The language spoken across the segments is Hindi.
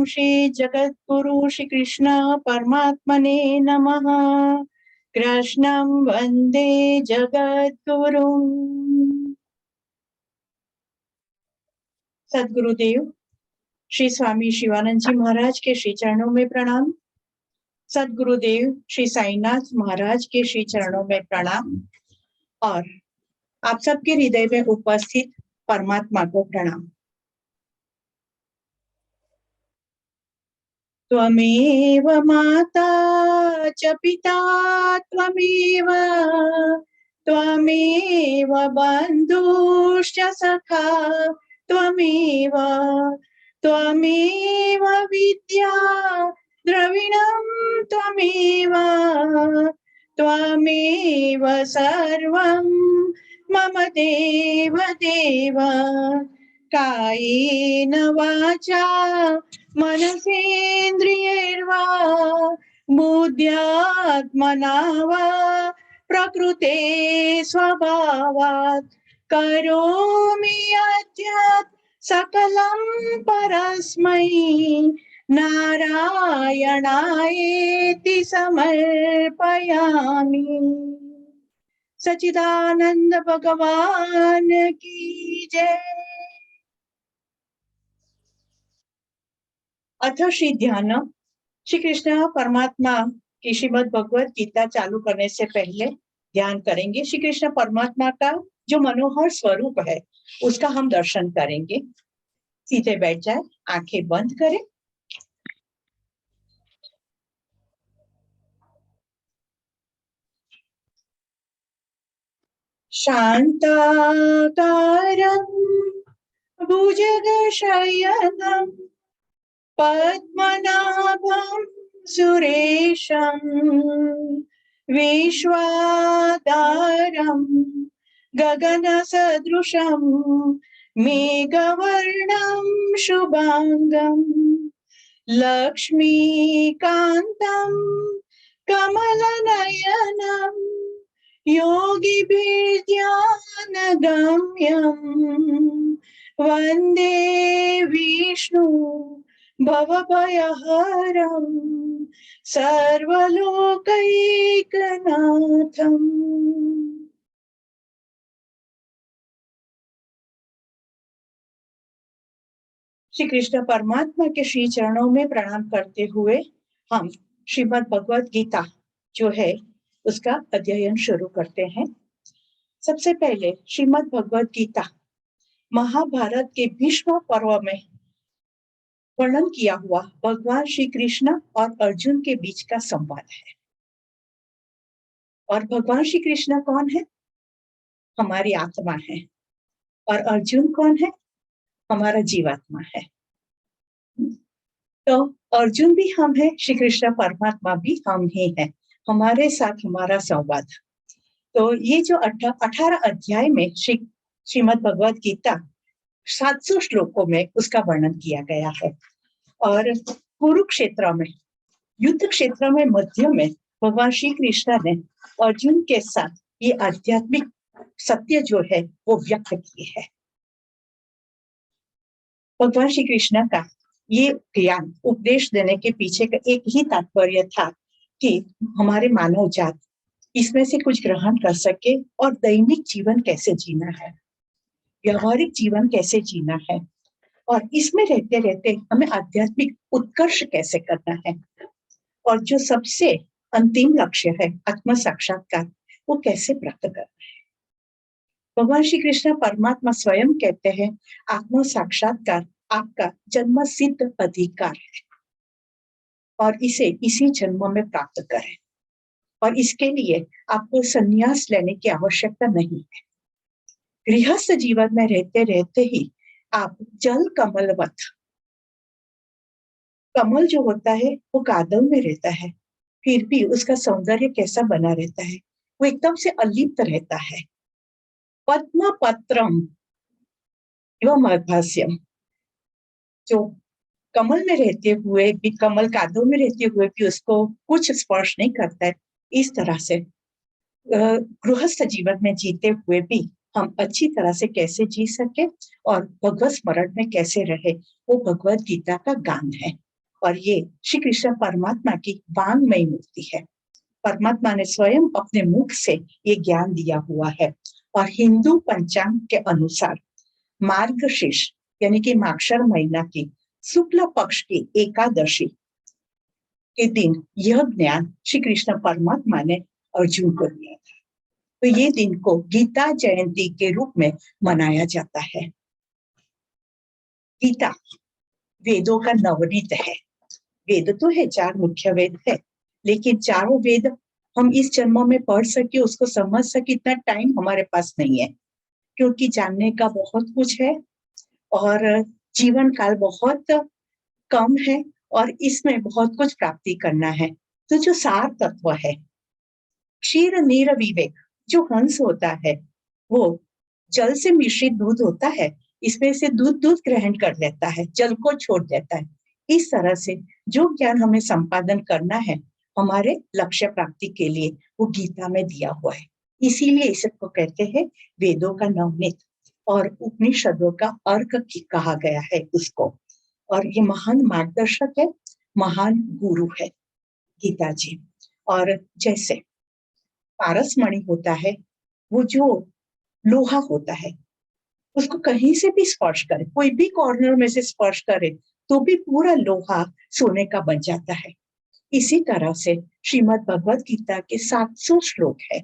श्री जगद्गुरु श्री कृष्ण परमात्मने नमः। कृष्णं वंदे जगद्गुरुं। सद्गुरुदेव श्री स्वामी शिवानंद जी महाराज के श्री चरणों में प्रणाम। सद्गुरुदेव श्री साईनाथ महाराज के श्री चरणों में प्रणाम और आप सबके हृदय में उपस्थित परमात्मा को प्रणाम। त्वमेव माता च पिता त्वमेव, त्वमेव बन्धुश्च सखा त्वमेव, त्वमेव विद्या द्रविणं त्वमेव, त्वमेव सर्वं मम देव देव। कायेन वाचा मनसेन्द्रियैर्वा बुद्ध्यात्मना वा प्रकृते स्वभावात् करोमि यद्यत् सकलं परस्मै नारायणायेति समर्पयामि। सच्चिदानंद भगवान की जय। अथ श्री ध्यान। श्री कृष्ण परमात्मा की श्रीमद् भगवत गीता चालू करने से पहले ध्यान करेंगे श्री कृष्ण परमात्मा का जो मनोहर स्वरूप है उसका हम दर्शन करेंगे। सीधे बैठ जाए, आंखें बंद करें। शांताकारं भुजगशयनं पद्मनाभं सुरेशं विश्वाधारं गगनसदृशं मेघवर्णं शुभांगं लक्ष्मीकान्तं कमलनयनं योगिभिर्ध्यानगम्यं वन्दे विष्णु भवभयहरं सर्वलोकैकनाथम्। श्री कृष्ण परमात्मा के श्री चरणों में प्रणाम करते हुए हम श्रीमद् भगवत गीता जो है उसका अध्ययन शुरू करते हैं। सबसे पहले श्रीमद् भगवत गीता महाभारत के भीष्म पर्व में वर्णन किया हुआ भगवान श्री कृष्ण और अर्जुन के बीच का संवाद है। और भगवान श्री कृष्ण कौन है? हमारी आत्मा है। और अर्जुन कौन है? हमारा जीवात्मा है। तो अर्जुन भी हम है, श्री कृष्ण परमात्मा भी हम ही है। हमारे साथ हमारा संवाद। तो ये जो 18 अध्याय में श्रीमद् भगवत गीता 700 श्लोकों में उसका वर्णन किया गया है। और कुरुक्षेत्र में, युद्ध क्षेत्र में, मध्य में भगवान श्री कृष्ण ने अर्जुन के साथ ये आध्यात्मिक सत्य जो है वो व्यक्त किए हैं। भगवान श्री कृष्ण का ये ज्ञान उपदेश देने के पीछे का एक ही तात्पर्य था कि हमारे मानव जात इसमें से कुछ ग्रहण कर सके और दैनिक जीवन कैसे जीना है, व्यवहारिक जीवन कैसे जीना है, और इसमें रहते रहते हमें आध्यात्मिक उत्कर्ष कैसे करना है, और जो सबसे अंतिम लक्ष्य है आत्म साक्षात्कार वो कैसे प्राप्त करना है। भगवान श्री कृष्ण परमात्मा स्वयं कहते हैं आत्म साक्षात्कार आपका जन्म सिद्ध अधिकार है और इसे इसी जन्म में प्राप्त करें। और इसके लिए आपको संन्यास लेने की आवश्यकता नहीं है। गृहस्थ जीवन में रहते रहते ही आप जल कमलवत, कमल जो होता है वो कादव में रहता है, फिर भी उसका सौंदर्य कैसा बना रहता है, वो एकदम से अलिप्त रहता है। पद्म पत्रम एवं अभास्यम, जो कमल में रहते हुए भी, कमल कादव में रहते हुए भी उसको कुछ स्पर्श नहीं करता है, इस तरह से गृहस्थ जीवन में जीते हुए भी हम अच्छी तरह से कैसे जी सके और भगवत स्मरण में कैसे रहे, वो भगवत गीता का गान है। और ये श्री कृष्ण परमात्मा की वांग्मयी मूर्ति है। परमात्मा ने स्वयं अपने मुख से ये ज्ञान दिया हुआ है। और हिंदू पंचांग के अनुसार मार्गशीर्ष यानी कि माक्षर महीना की शुक्ल पक्ष की एकादशी के दिन यह ज्ञान श्री कृष्ण परमात्मा ने अर्जुन को दिया था। तो ये दिन को गीता जयंती के रूप में मनाया जाता है। गीता वेदों का नवनीत है। वेद तो है, 4 मुख्य वेद है, लेकिन चारों वेद हम इस जन्म में पढ़ सके, उसको समझ सके, इतना टाइम हमारे पास नहीं है, क्योंकि जानने का बहुत कुछ है और जीवन काल बहुत कम है और इसमें बहुत कुछ प्राप्ति करना है। तो जो सार तत्व है, क्षीर नीर विवेक, जो हंस होता है वो जल से मिश्रित दूध होता है, इसमें से दूध ग्रहण कर लेता है, जल को छोड़ देता है। इस तरह से जो ज्ञान हमें संपादन करना है हमारे लक्ष्य प्राप्ति के लिए, वो गीता में दिया हुआ है। इसीलिए इसको कहते हैं वेदों का नवनीत और उपनिषदों का अर्क कहा गया है उसको। और ये महान मार्गदर्शक है, महान गुरु है गीता जी। और जैसे पारसमणि होता है, वो जो लोहा होता है, उसको कहीं से भी स्पर्श करे, कोई भी कॉर्नर में से स्पर्श करे तो भी पूरा लोहा सोने का बन जाता है। इसी तरह से श्रीमद् भगवत गीता के 700 श्लोक है,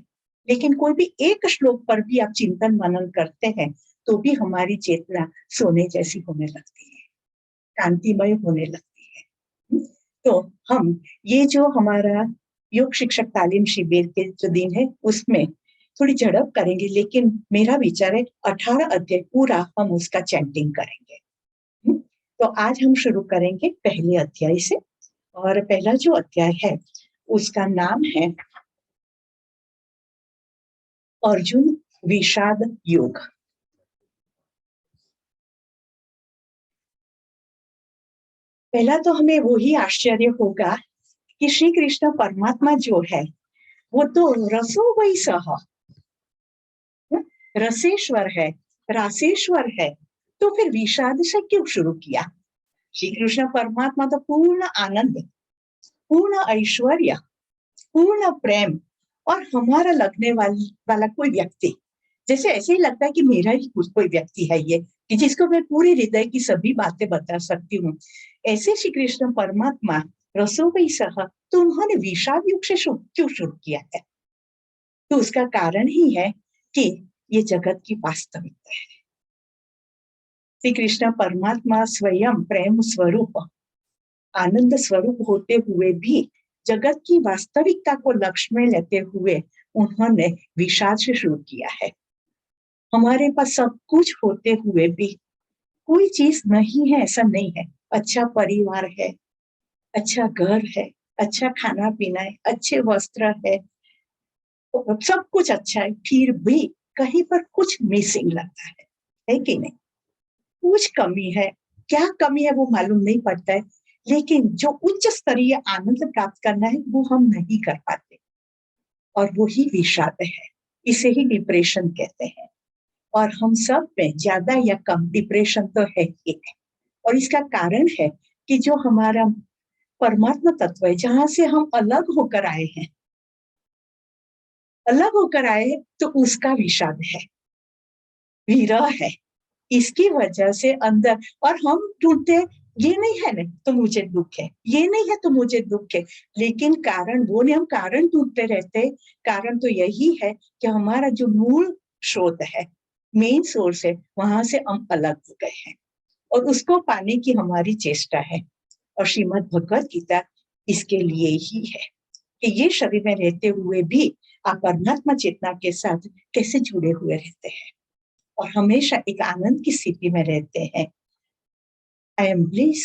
लेकिन कोई भी एक श्लोक पर भी आप चिंतन मनन करते हैं तो भी हमारी चेतना सोने जैसी होने लगती है, कांतिमय होने लगती है। तो हम ये जो हमारा योग शिक्षक तालीम शिविर के जो दिन है उसमें थोड़ी झड़प करेंगे, लेकिन मेरा विचार है 18 अध्याय पूरा हम उसका चैंटिंग करेंगे। तो आज हम शुरू करेंगे पहले अध्याय से। और पहला जो अध्याय है उसका नाम है अर्जुन विषाद योग। पहला तो हमें वही आश्चर्य होगा कि श्री कृष्ण परमात्मा जो है वो तो रसो वही सह, रसेश्वर है, रासेश्वर है, तो फिर विषाद से क्यों शुरू किया? श्री कृष्ण परमात्मा तो पूर्ण आनंद, पूर्ण ऐश्वर्य, पूर्ण प्रेम और हमारा लगने वाला कोई व्यक्ति, जैसे ऐसे ही लगता है कि मेरा ही कोई व्यक्ति है ये, कि जिसको मैं पूरे हृदय की सभी बातें बता सकती हूँ। ऐसे श्री कृष्ण परमात्मा रसोई सह, तो उन्होंने विषाद युग से क्यों शुरू किया है? तो उसका कारण ही है कि ये जगत की वास्तविकता है। श्री कृष्ण परमात्मा स्वयं प्रेम स्वरूप, आनंद स्वरूप होते हुए भी जगत की वास्तविकता को लक्ष्य में लेते हुए उन्होंने विषाद से शुरू किया है। हमारे पास सब कुछ होते हुए भी कोई चीज नहीं है ऐसा नहीं है। अच्छा परिवार है, अच्छा घर है, अच्छा खाना पीना है, अच्छे वस्त्र है, सब कुछ अच्छा है, फिर भी कहीं पर कुछ मिसिंग लगता है कि नहीं? कुछ कमी है। क्या कमी है वो मालूम नहीं पड़ता है, लेकिन जो उच्च स्तरीय आनंद प्राप्त करना है वो हम नहीं कर पाते, और वो ही विषाद है। इसे ही डिप्रेशन कहते हैं। और हम सब में ज्यादा या कम डिप्रेशन तो है ही है। और इसका कारण है कि जो हमारा परमात्मा तत्व है, जहां से हम अलग होकर आए हैं, अलग होकर आए तो उसका विषाद है, विरह है। इसकी वजह से अंदर, और हम ढूंढते हैं ये नहीं है ना तो मुझे दुख है, ये नहीं है तो मुझे दुख है, लेकिन कारण वो नहीं, हम कारण ढूंढते रहते हैं। कारण तो यही है कि हमारा जो मूल स्रोत है, मेन सोर्स है, वहां से हम अलग हो गए हैं और उसको पाने की हमारी चेष्टा है। और श्रीमद् भगवत गीता इसके लिए ही है कि ये शरीर में रहते हुए भी आप परमात्मा चेतना के साथ कैसे जुड़े हुए रहते हैं और हमेशा एक आनंद की स्थिति में रहते हैं। I am bliss,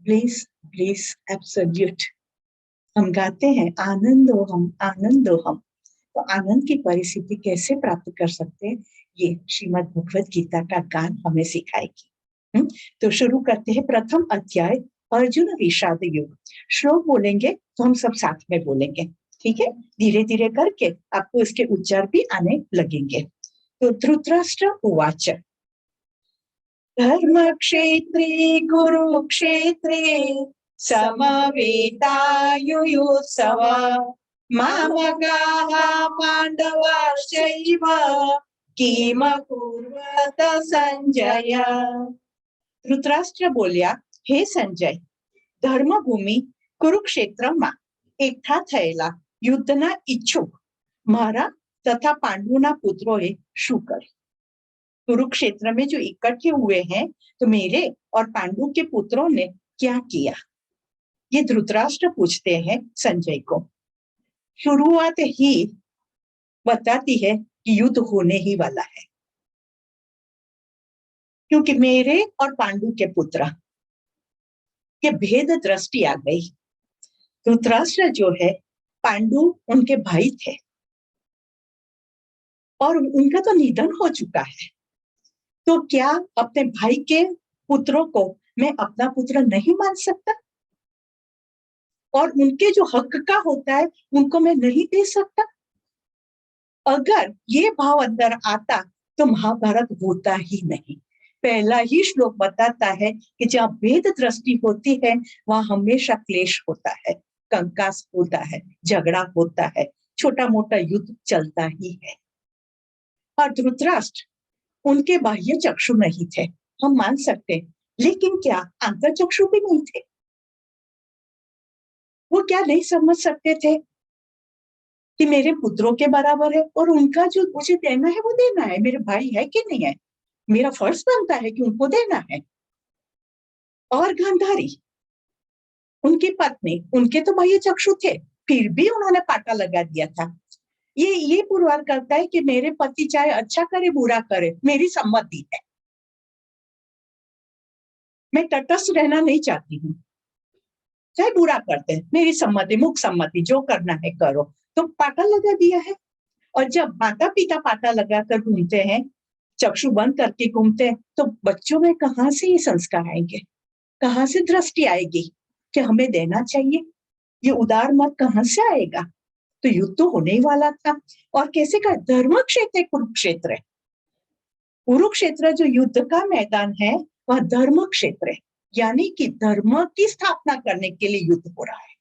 bliss, bliss absolute. हम गाते हैं आनंदो हम, आनंदो हम। तो आनंद की परिस्थिति कैसे प्राप्त कर सकते हैं, ये श्रीमद् भगवत गीता का गान हमें सिखाएगी। तो शुरू करते हैं प्रथम अध्याय अर्जुन विषाद युग। श्लोक बोलेंगे तो हम सब साथ में बोलेंगे, ठीक है? धीरे धीरे करके आपको इसके उच्चार भी आने लगेंगे। तो धृतराष्ट्र उवाच धर्मक्षेत्रे कुरुक्षेत्रे समवेतायुयुत्सव मामकाः पाण्डवाश्चैव किमकुर्वत संजय। ધૃતરાષ્ટ્ર બોલ્યા, હે સંજય, ધર્મભૂમિ કુરુક્ષેત્રમાં એકઠા થયેલા યુદ્ધના ઈચ્છુક મારા तथा पांडुना पुत्रों ने शू कर। कुरुक्षेत्र में जो इकट्ठे हुए हैं तो मेरे और पांडु के पुत्रों ने क्या किया, ये धृतराष्ट्र पूछते हैं संजय को। शुरुआत ही बताती है कि युद्ध होने ही वाला है, क्योंकि मेरे और पांडु के पुत्र के भेद दृष्टि आ गई। धृतराष्ट्र जो है, पांडु उनके भाई थे और उनका तो निधन हो चुका है, तो क्या अपने भाई के पुत्रों को मैं अपना पुत्र नहीं मान सकता? और उनके जो हक का होता है उनको मैं नहीं दे सकता? अगर ये भाव अंदर आता तो महाभारत होता ही नहीं। पहला ही श्लोक बताता है कि जहाँ भेद दृष्टि होती है वहां हमेशा क्लेश होता है, कंकास होता है, झगड़ा होता है, छोटा मोटा युद्ध चलता ही है। और धृतराष्ट्र उनके बाह्य चक्षु नहीं थे, हम मान सकते, लेकिन क्या अंतर चक्षु भी नहीं थे? वो क्या नहीं समझ सकते थे कि मेरे पुत्रों के बराबर है और उनका जो मुझे देना है वो देना है, मेरे भाई है कि नहीं है, मेरा फर्ज बनता है कि उनको देना है। और गांधारी उनकी पत्नी, उनके तो बाह्य चक्षु थे, फिर भी उन्होंने पाटा लगा दिया था। ये पुरवार करता है कि मेरे पति चाहे अच्छा करे बुरा करे, मेरी सम्मति है, मैं तटस्थ रहना नहीं चाहती हूँ, चाहे बुरा करते हैं, मेरी सम्मति, मुख सम्मति, जो करना है करो। तो पाटा लगा दिया है। और जब माता पिता पाटा लगाकर घूमते हैं, चक्षु बंद करके घूमते हैं, तो बच्चों में कहाँ से ये संस्कार आएंगे, कहाँ से दृष्टि आएगी कि हमें देना चाहिए? ये उदार मत कहाँ से आएगा? तो युद्ध तो होने ही वाला था। और कैसे का धर्म क्षेत्र कुरुक्षेत्र है, कुरुक्षेत्र जो युद्ध का मैदान है वह धर्म क्षेत्र है, यानी कि धर्म की स्थापना करने के लिए युद्ध हो रहा है,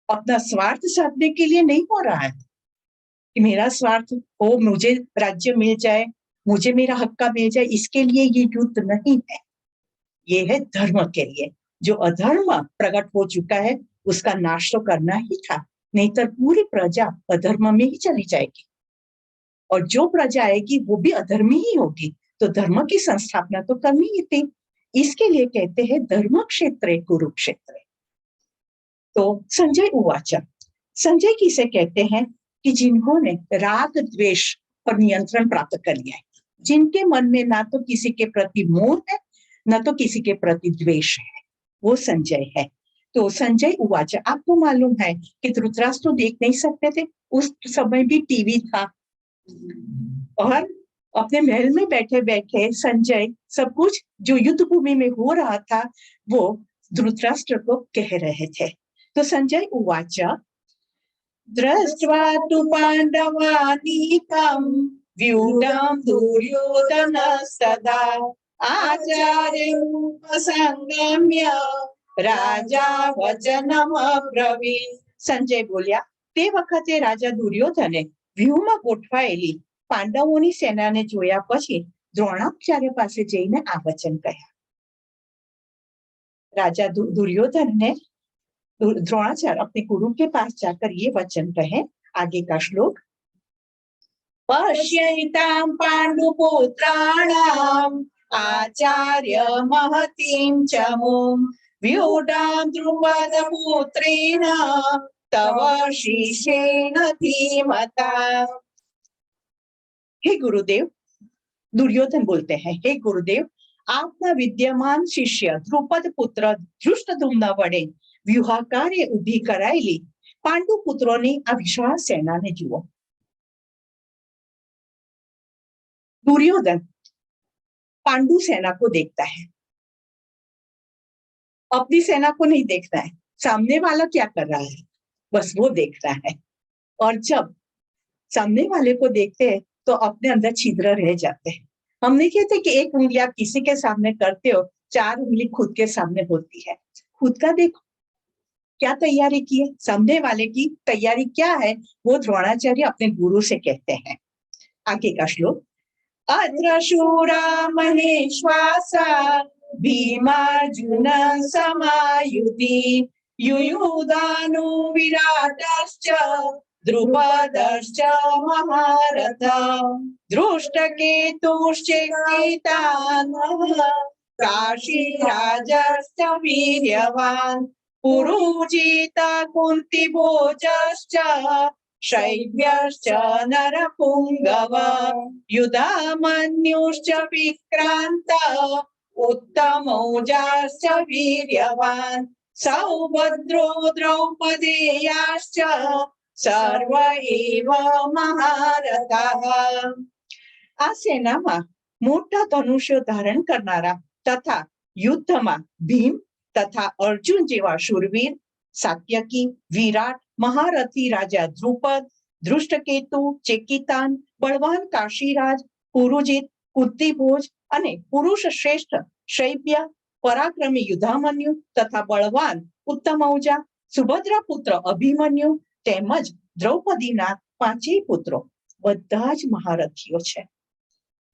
अपना स्वार्थ साधने के लिए नहीं हो रहा है कि मेरा स्वार्थ हो, मुझे राज्य मिल जाए, मुझे मेरा हक्का मिल जाए, इसके लिए ये युद्ध नहीं है। ये है धर्म के लिए। जो अधर्म प्रकट हो चुका है उसका नाश तो करना ही था, नहीं तो पूरी प्रजा अधर्म में ही चली जाएगी और जो प्रजा आएगी वो भी अधर्मी ही होगी। तो धर्म की संस्थापना तो करनी ही थी, इसके लिए कहते हैं धर्म क्षेत्र कुरुक्षेत्र। तो संजय उवाच, संजय किसे कहते हैं कि जिन्होंने राग द्वेष पर नियंत्रण प्राप्त कर लिया है, जिनके मन में ना तो किसी के प्रति मोह है न तो किसी के प्रति द्वेष है, वो संजय है। तो संजय उवाच, आपको मालूम है कि धृतराष्ट्र तो देख नहीं सकते थे, उस समय भी टीवी था और अपने महल में बैठे बैठे संजय सब कुछ जो युद्ध भूमि में हो रहा था वो धृतराष्ट्र को कह रहे थे। तो संजय उवाच, दृष्ट्वा तु पांडवानीकं व्यूढं दुर्योधनस्तदा आचार्योपसंगम्य राजा वचनम अब्रवीत्। संजय बोल्या, તે વખતે રાજા દુર્યોધને વ્યૂહમાં ગોઠવાયેલી પાંડવોની સેનાને જોયા પછી દ્રોણાચાર્ય પાસે જઈને આ વચન કહ્યા। राजा दुर्योधन ने द्रोणाचार्य अपने गुरु के पास जाकर ये वचन कहे। आगे का श्लोक, पश्यतां पांडुपुत्राणाम् आचार्य महतीं चमूं व्यूढां द्रुपदपुत्रेण तव शिष्येण धीमता। हे गुरुदेव, दुर्योधन बोलते हैं, हे गुरुदेव, आपना विद्यमान शिष्य द्रुपद पुत्र धृष्टद्युम्न वडे व्यूहाकार्य उभी कराયેલી પાંડુ પુત્રોની આ વિશાળ સેનાને જુઓ। दुर्योधन पांडु सेना को देखता है, अपनी सेना को नहीं देखता है, सामने वाला क्या कर रहा है बस वो देख रहा है। और जब सामने वाले को देखते हैं तो अपने अंदर छिद्र रह जाते हैं। हम नहीं कहते कि एक उंगली आप किसी के सामने करते हो, चार उंगली खुद के सामने होती है। खुद का देखो, क्या तैयारी की है, सामने वाले की तैयारी क्या है, वो द्रोणाचार्य अपने गुरु से कहते हैं। आगे का श्लोक, अत्र शूरा महेश्वासा भीमार्जुन समायुधि युयुधानु विराटश्च द्रुपदश्च महारथ दृष्टकेतुश्चेकितानः काशीराजश्च वीर्यवान् पुरुजित कुन्तिभोजश्च शैव्यश्च नरपुङ्गव युधामन्युश्च विक्रान्त उत्तमौजाश्च वीर्यवान् सौभद्रो द्रौपदेयाश्च सर्व एव महारथाः। આ સેનામાં મોટા ધનુષ્ય ધારણ કરનારા તથા યુદ્ધમાં ભીમ તથા અર્જુન જેવા શૂરવીર, સાત્યકી, વિરાટ, મહારથી રાજા દ્રુપદ, ધૃષ્ટકેતુ, ચેકિતાન, બળવાન કાશીરાજ, પુરુજીત, કુંતીભોજ અને પુરુષ શ્રેષ્ઠ શૈબ્ય, પરાક્રમી યુધામન્યુ તથા બળવાન ઉત્તમૌજા, સુભદ્રા પુત્ર અભિમન્યુ તેમજ દ્રૌપદીના પાંચેય પુત્રો બધા જ મહારથીઓ છે।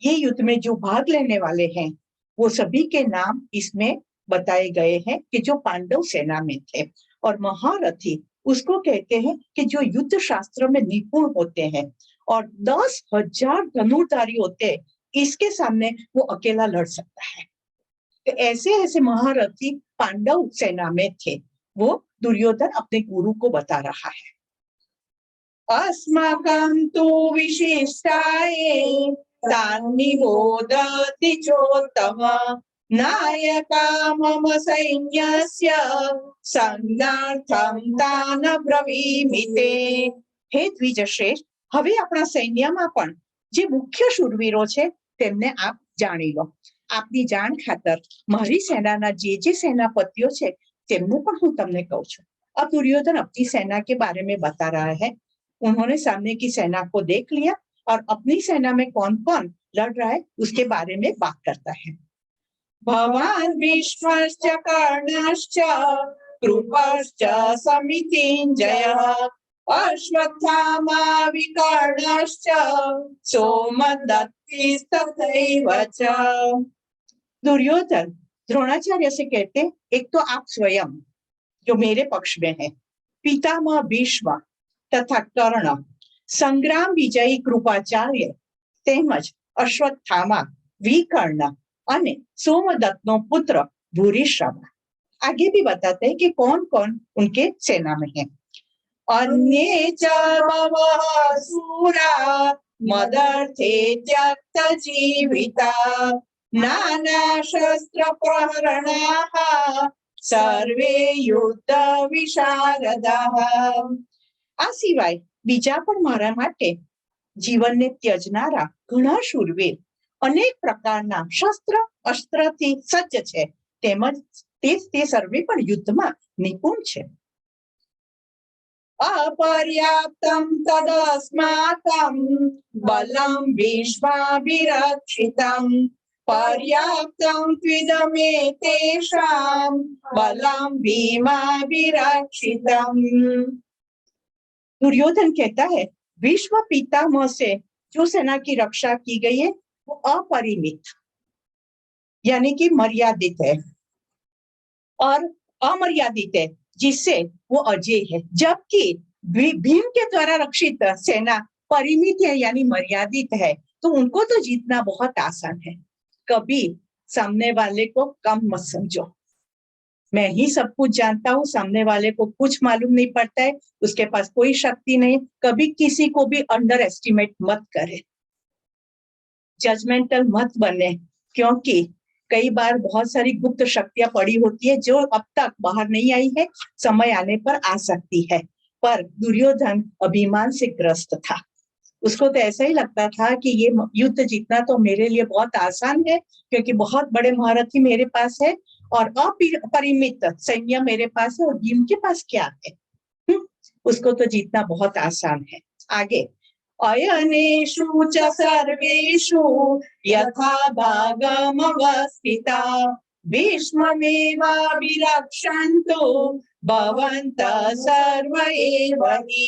ये युद्ध में जो भाग लेने वाले हैं वो सभी के नाम इसमें बताए गए हैं कि जो पांडव सेना में थे। और महारथी उसको कहते हैं कि जो युद्ध शास्त्र में निपुण होते हैं और 10,000 धनुर्धारी होते हैं, इसके सामने वो अकेला लड़ सकता है। तो ऐसे ऐसे महारथी पांडव सेना में थे, वो दुर्योधन अपने गुरु को बता रहा है। अस्माकं तु विशिष्टाये तान्निबोधति चोत्तम नायका मम सैन्यस्य संज्ञार्थं तान ब्रवीमि ते। हे द्विजश्रेष्ठ, હવે આપણા સૈન્યમાં પણ જે મુખ્ય શૂરવીરો છે તેમને આપ જાણી લો। આપની જાણ ખાતર મારી સેનાના જે સેનાપતિઓ છે તેમને પણ હું તમને કહું છું। अब दुर्योधन अपनी सेना के बारे में बता रहा है। उन्होंने सामने की सेना को देख लिया और अपनी सेना में कौन कौन लड़ रहा है उसके बारे में बात करता है। भवान् भीष्मश्च कर्णश्च कृपश्च समितिञ्जयः अश्वत्थामा विकर्णश्च सोमदत्तिस्तथैव च। दुर्योधन द्रोणाचार्य से कहते, एक तो आप स्वयं जो मेरे पक्ष में है, पितामह भीष्म तथा कर्ण, संग्राम विजयी कृपाचार्य તેમજ અશ્વત્થામા, વિકર્ણ અને सोमदत्तનો पुत्र भूरिश्रवा। आगे भी बताते हैं कि कौन कौन उनके सेना में है। अन्ये च बहवः शूरा मदर्थे त्यक्त जीविता नाना शस्त्र प्रहरणाः सर्वे युद्ध विशारदाः। આ સિવાય બીજા પણ મારા માટે જીવનને ત્યજનારા ઘણા શૂરવીર અનેક પ્રકારના શસ્ત્ર અસ્ત્રથી સજ્જ છે, તેમજ તે સર્વે પણ યુદ્ધમાં નિપુણ છે। અપર્યાપ્તમ તદસ્માકં બલમ ભીષ્માભિરક્ષિતં पर्याप्तं त्विदमेतेषां बलं भीमाभिरक्षितम्। दुर्योधन कहता है, भीष्म पितामह से जो सेना की रक्षा की गई है वो अपरिमित यानी कि मर्यादित है और अमर्यादित है, जिससे वो अजय है। जबकि भीम के द्वारा रक्षित सेना परिमित है यानी मर्यादित है, तो उनको तो जीतना बहुत आसान है। कभी सामने वाले को कम मत समझो। मैं ही सब कुछ जानता हूँ, सामने वाले को कुछ मालूम नहीं पड़ता है, उसके पास कोई शक्ति नहीं। कभी किसी को भी अंडर एस्टिमेट मत करे, जजमेंटल मत बने, क्योंकि कई बार बहुत सारी गुप्त शक्तियां पड़ी होती है जो अब तक बाहर नहीं आई है, समय आने पर आ सकती है। पर दुर्योधन अभिमान से ग्रस्त था। उसको तो ऐसा ही लगता था कि ये युद्ध जीतना तो मेरे लिए बहुत आसान है, क्योंकि बहुत बड़े महारथी मेरे पास है और अपरिमित सैन्य मेरे पास है, और भीम के पास क्या है। उसको तो जीतना बहुत आसान है। आगे, अयनेषु च सर्वेषु यथा भागमवस्थिता ભીષ્મમેવાભિરક્ષन्तु ભવन्तः સર્વ એવ હિ।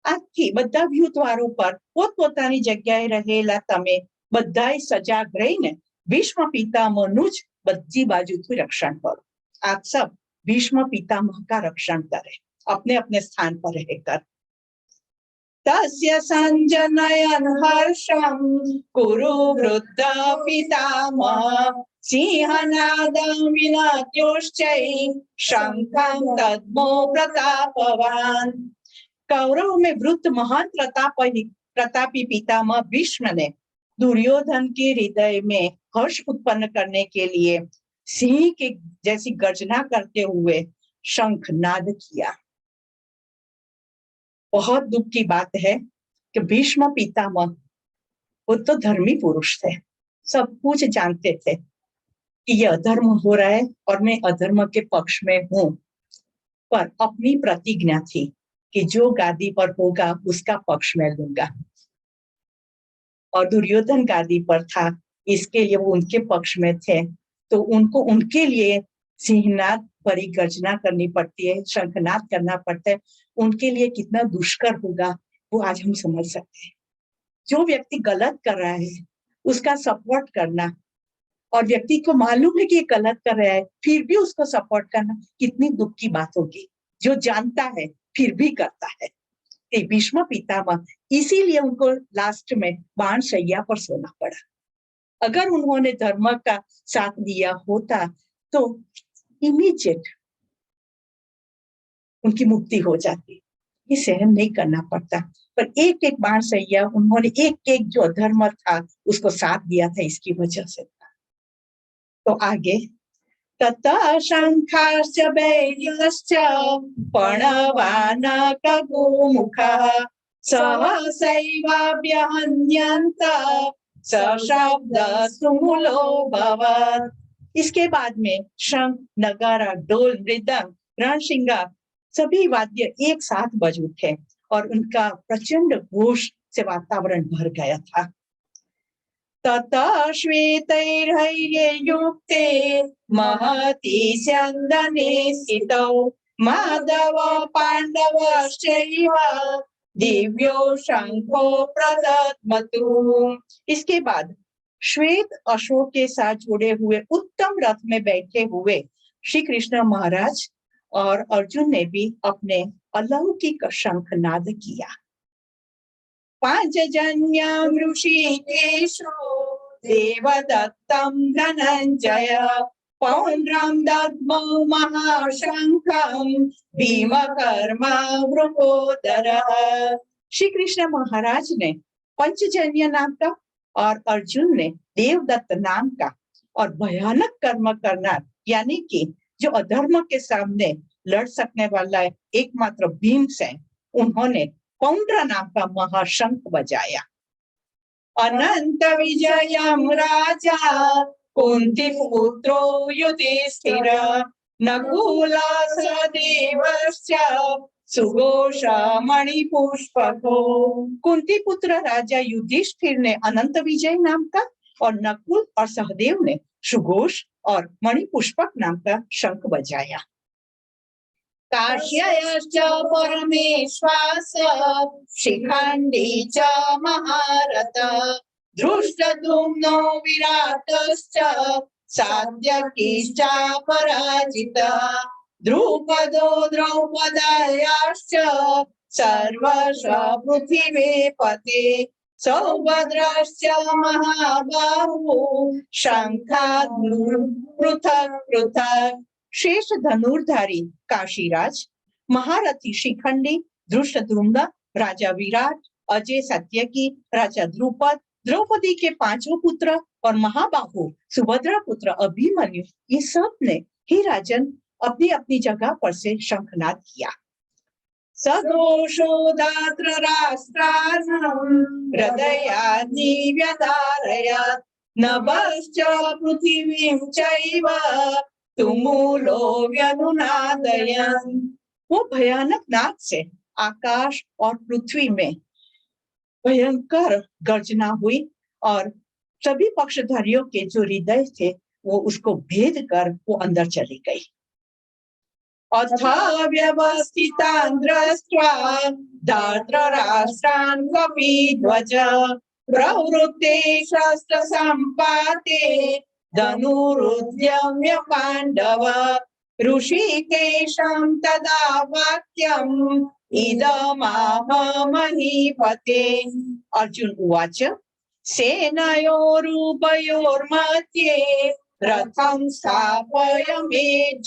આજથી બધા વ્યુદ્વારો પર પોતપોતાની જગ્યાએ રહેલા તમે બધાએ સજાગ રહીને ભીષ્મ પિતામહનું જ બધી બાજુથી રક્ષણ કરો। आप सब भीष्म पितामह का रक्षण करें अपने अपने स्थान पर रहकर। तस्य संजनयन् हर्षं कुरु वृद्ध पितामह सिंहनादं विनद्योश्चै शंखं दद्मो प्रतापवान्। कौरव में वृद्ध महान प्रतापी पितामह भीष्म ने दुर्योधन के हृदय में हर्ष उत्पन्न करने के लिए सिंह के जैसी गर्जना करते हुए शंखनाद किया। बहुत दुख की बात है कि भीष्म पितामह वो तो धर्मी पुरुष थे, सब कुछ जानते थे कि यह अधर्म हो रहा है और मैं अधर्म के पक्ष में हूं, पर अपनी प्रतिज्ञा थी कि जो गादी पर होगा उसका पक्ष में लूंगा। और दुर्योधन गादी पर था, इसके लिए वो उनके पक्ष में थे, तो उनको उनके लिए सिंहनाद परिगर्जना करनी पड़ती है, शंखनाद करना पड़ता है। उनके लिए कितना दुष्कर होगा वो आज हम समझ सकते हैं। जो व्यक्ति गलत कर रहा है उसका सपोर्ट करना, और व्यक्ति को मालूम है कि ये गलत कर रहा है फिर भी उसको सपोर्ट करना कितनी दुख की बात होगी। जो जानता है फिर भी करता है। भीष्म पितामह इसीलिए उनको लास्ट में बाण शैया पर सोना पड़ा। अगर उन्होंने धर्म का साथ दिया होता तो इमीडिएट उनकी मुक्ति हो जाती। ये सहन नहीं करना पड़ता, पर एक एक बाण सैया उन्होंने एक एक जो अधर्म था उसको साथ दिया था, इसकी वजह से था। तो आगे ततः शंखाश्च वैर्यश्च प्रणवानकगोमुखः सहसैवाभ्यहन्यन्तः सशब्दस्तुमुलोऽभवत्। इसके बाद में शंख, नगारा, डोल, मृदंग, रणशिंगा सभी वाद्य एक साथ बज उठे और उनका प्रचंड घोष से वातावरण भर गया था। ततः श्वेतैर्हैर्ययुक्ते महति स्यन्दने स्थितौ माधव पांडवश्चैव दिव्यो शंखो प्रदद्मतु। इसके बाद श्वेत अशोक के साथ जुड़े हुए उत्तम रथ में बैठे हुए श्री कृष्ण महाराज और अर्जुन ने भी अपने अलौकिक शंखनाद किया। पांचजन्यं ऋषिकेशो देवदत्तं धनंजय पौंड्रं दद्मौ महाशंखं भीमकर्मा वृकोदरः। श्री कृष्ण महाराज ने पंचजन्य नाम का और अर्जुन ने देवदत्त नाम का और भयानक कर्म करना यानी कि जो अधर्म के सामने लड़ सकने वाला है एकमात्र भीमसेन, उन्होंने पौंड्र नाम का महाशंख बजाया। अनंत विजयम राजा कुंती पुत्रो युधिष्ठिर नकुल सहदेवश्च सुघोषा मणिपुष्पको। कुंती पुत्र राजा युधिष्ठिर ने अनंत विजय नाम का और नकुल और सहदेव ने सुघोष और मणिपुष्पक नाम का शंख बजाया। काश्यश्च परमेश्वास शिखंडी च महारथ धृष्टद्युम्नो विराटश्च सात्यकीश्च पराजितः द्रुपदो द्रौपदायाश्च सर्वश पृथिवीपते सौभद्रश्च महाबाहु शंखाद् पृथक् पृथक्। शेष धनुर्धारी काशीराज, महारथी शिखंडी, धृष्टद्युम्न, राजा विराट, अजय सात्यकी, राजा द्रुपद, द्रौपदी के पांचों पुत्र और महाबाहु सुभद्रा पुत्र अभिमन्यु, ये सब ने ही राजन अपनी अपनी जगह पर से शंखनाद किया। सघोषोदात्र राष्ट्रार्णं हृदयानि व्यधारयत् नभश्च पृथिवीं चैव तुमुलो व्यनुनादयन्। वो भयानक नाद से आकाश और पृथ्वी में भयंकर गर्जना हुई और सभी पक्षधारियों के जो हृदय थे वो उसको भेद कर वो अंदर चली गई। अथ व्यवस्थितान् दृष्ट्वा धार्तराष्ट्रान् कपिध्वज प्रवृत्ते शस्त्र सम्पाते धनुरुद्यम्य पाण्डव ऋषिकेशं तदा वाक्यम् इदमाह महीपते। अर्जुन उवाच सेनयोरुभयोर्मध्ये रथं स्थापयाम्युत।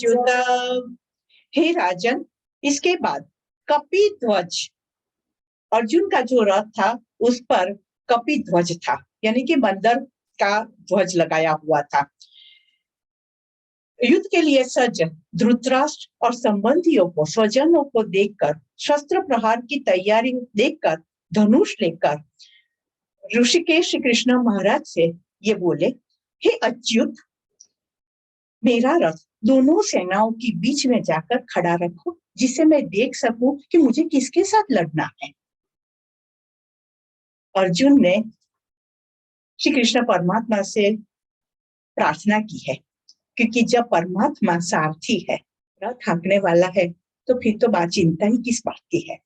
हे राजन, इसके बाद कपिध्वज, अर्जुन का जो रथ था उस पर कपिध्वज था, यानी कि बंदर का ध्वज लगाया हुआ था। युद्ध के लिए सज्ज धृतराष्ट्र और संबंधियों को, स्वजनों को देखकर, शस्त्र प्रहार की तैयारी देखकर, धनुष लेकर ऋषिकेश श्री कृष्ण महाराज से ये बोले, हे अच्युत, मेरा रथ दोनों सेनाओं के बीच में जाकर खड़ा रखो, जिससे मैं देख सकूं कि मुझे किसके साथ लड़ना है। अर्जुन ने श्री कृष्ण परमात्मा से प्रार्थना की है, क्योंकि जब परमात्मा सारथी है, रथ हाँकने वाला है, तो फिर तो बात चिंता ही किस बात की है।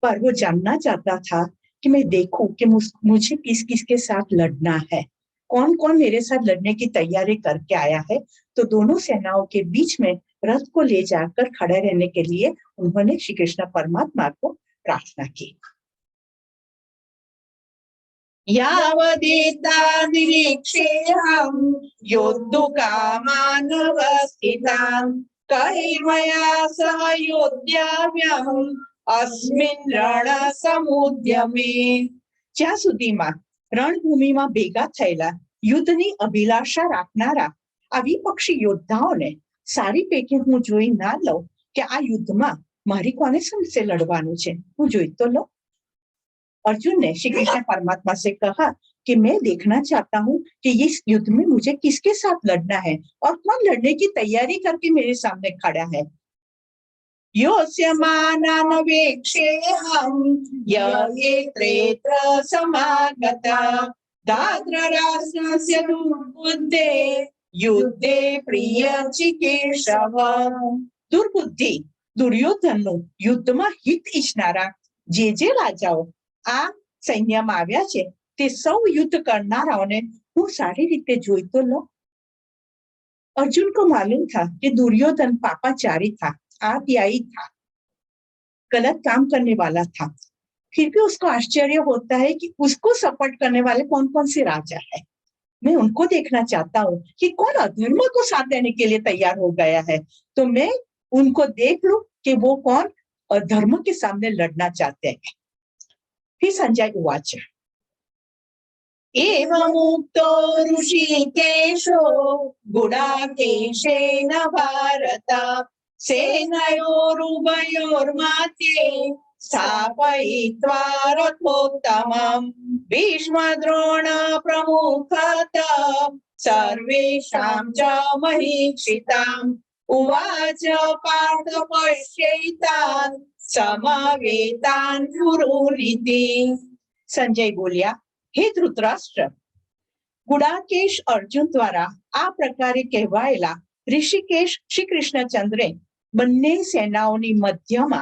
पर वो जानना चाहता था कि मैं देखूं कि मुझे किस किस के साथ लड़ना है, कौन कौन मेरे साथ लड़ने की तैयारी करके आया है। तो दोनों सेनाओं के बीच में रथ को ले जाकर खड़े रहने के लिए उन्होंने श्री कृष्ण परमात्मा को प्रार्थना की। यावदेतानिरीक्षेऽहं योद्धुकामानवस्थितान् कैर्मया सह योद्धव्यम् अस्मिन् रणसमुद्यमे। જ્યાં સુધીમાં રણભૂમિમાં ભેગા થયેલા યુદ્ધની અભિલાષા રાખનારા આ વિપક્ષી યોદ્ધાઓને સારી પેકી હું જોઈ ના લઉં કે આ યુદ્ધમાં મારી કોને સાથે લડવાનું છે, હું જોઈ તો લઉં। अर्जुन ने श्री कृष्ण परमात्मा से कहा कि मैं देखना चाहता हूँ कि इस युद्ध में मुझे किसके साथ लड़ना है और कौन लड़ने की तैयारी करके मेरे सामने खड़ा है। योत्स्यमानानवेक्षेऽहं ययेत्रेऽत्र समागता धार्तराष्ट्रस्य दुर्बुद्धे युद्धे प्रियचिकीर्षव। दुर्बुद्धि दुर्योधनનું યુદ્ધમાં હિત ઈચ્છનારા જે રાજાઓ આ સૈન્યમાં આવ્યા છે તે સૌ યુદ્ધ કરનારાઓને હું સારી રીતે જોઈ તો લઉં। अर्जुन को मालूम था कि दुर्योधन पापाचारी था, आत्यायी था, गलत काम करने वाला था। फिर भी उसको आश्चर्य होता है कि उसको सपोर्ट करने वाले कौन कौन से राजा है। मैं उनको देखना चाहता हूँ कि कौन अधर्म को साथ देने के लिए तैयार हो गया है, तो मैं उनको देख लूं कि वो कौन धर्म के सामने लड़ना चाहते हैं। फिर संजय उवाच एवमुक्तो ऋषिकेशो गुडाकेशेन भारत सेनयोरुभयोर्मध्ये स्थापयित्वा रथोत्तमम् भीष्मद्रोण प्रमुखत सर्वेषां च महीक्षिताम् उवाच पार्थ पश्यैतान् समवेतान् कुरुनिति। संजय बोलिया, हे धृतराष्ट्र, ગુડાકેશ અર્જુન દ્વારા આ પ્રકારે કહેવાયેલા ઋષિકેશ શ્રી કૃષ્ણચંદ્રે બંને સેનાઓની મધ્યમાં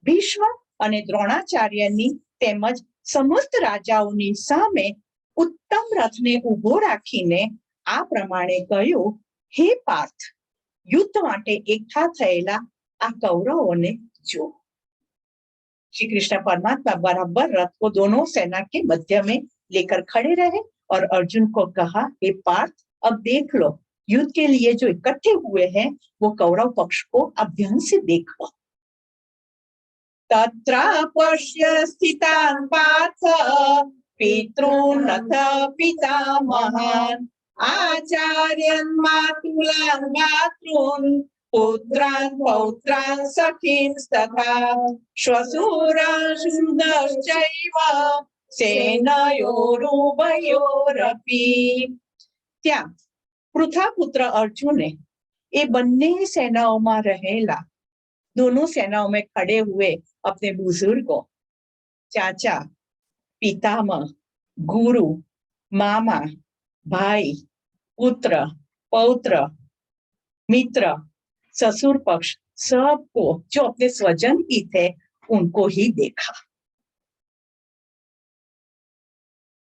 ભીષ્મ અને દ્રોણાચાર્યની તેમજ સમસ્ત રાજાઓની સામે ઉત્તમ રથને ઉભો રાખીને આ પ્રમાણે કહ્યું, હે પાર્થ, યુદ્ધ માટે એકઠા થયેલા આ કૌરવોને જો। श्री कृष्ण परमात्मा बराबर रथ को दोनों सेना के मध्य में लेकर खड़े रहे और अर्जुन को कहा, हे पार्थ, अब देख लो, युद्ध के लिए जो इकट्ठे हुए हैं वो कौरव पक्ष को अब ध्यान से देख लो। तत्र पश्य स्थितान् पार्थ पितॄन् अथ पितामहान् आचार्यान् मातुलान् भ्रातॄन् पुत्रान् पौत्रान् सखींस्तथा श्वशुरांश्चैव सेनयोरुभयोरपि। ત્યાં પૃથા પુત્ર અર્જુને એ બંને સેનાઓમાં રહેલા, दोनों सेनाओं में खड़े हुए अपने बुजुर्गों, चाचा, पितामह, गुरु, मामा, भाई पुत्र, पौत्र, मित्र, ससुर पक्ष, सबको जो अपने स्वजन ही थे उनको ही देखा।